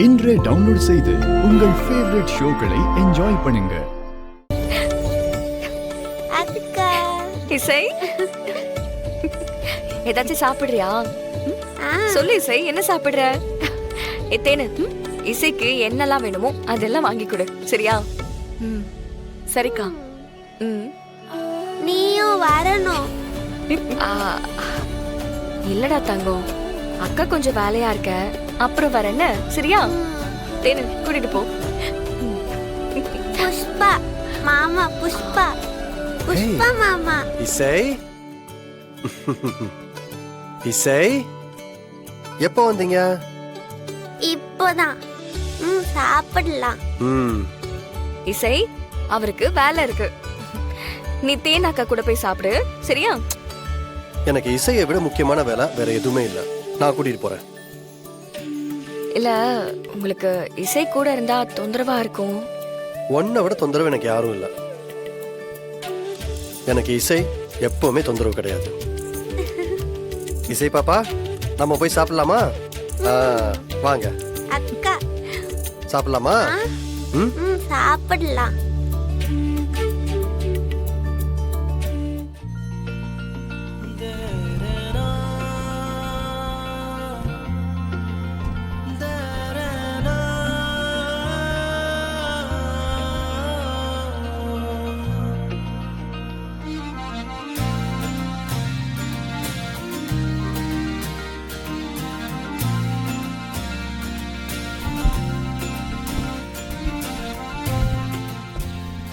இன்றே டவுன்லோட் செய்து உங்கள் ஃபேவரட் ஷோக்களை என்ஜாய் பண்ணுங்க. இசை, ஏதாச்சும் சாப்பிடுறியா? சொல்லு இசை, என்ன சாப்பிடுற? தேனு, இசைக்கு என்னெல்லாம் வேணுமோ அதெல்லாம் வாங்கி கொடு, சரியா? சரிக்கா. நீயும் வரணும். இல்லடா தங்கம், அக்கா கொஞ்சம் வேலையா இருக்க, அப்புறம் வரேன்னு, சரியா? தேனு கூட்டிட்டு போ. புஷ்பா மாமா, புஷ்பா புஷ்பா மாமா. இசை இசை, எப்போ வந்தீங்க? இப்போதான். சாப்பிடலாம். இசை, அவருக்கு வேலை இருக்கு. நீ தேன் அக்கா கூட போய் சாப்பிடு, சரியா? எனக்கு இசையை விட முக்கியமான வேலை வேற எதுவுமே இல்ல. நான் கூட்டிட்டு போறேன். இல்ல, உங்களுக்கு இசை கூட இருந்தா தொந்தரவா இருக்கும். உன்னை விட தொந்தரவு எனக்கு யாரும் இல்ல. எனக்கு இசை எப்பவுமே தொந்தரவு கிடையாது. இசை பாப்பா, நம்ம போய் சாப்பிடலாமா? வாங்க அக்கா. சாப்பிடலாமா? சாப்பிடலாம்.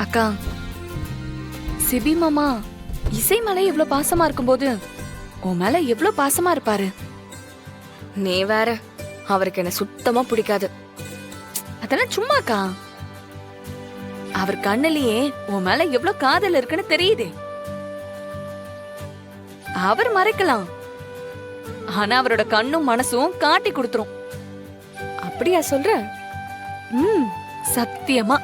அக்கா, சிபி மாமா இசை மேல எவ்வளவு பாசமா இருக்கும்போது உன் மேல எவ்வளவு பாசமா இருப்பாரு. நீ வேற, அவருக்கு என்ன சுத்தமா பிடிக்காது. அதெல்லாம் சும்மாக்கா. அவர் கண்ணுலயே உன் மேல எவ்வளவு காதல் இருக்குன்னு தெரியுதே. அவர் மறைக்கலாம், ஆனா அவரோட கண்ணும் மனசும் காட்டி கொடுத்துரும். அப்படியா சொல்ற? சத்தியமா.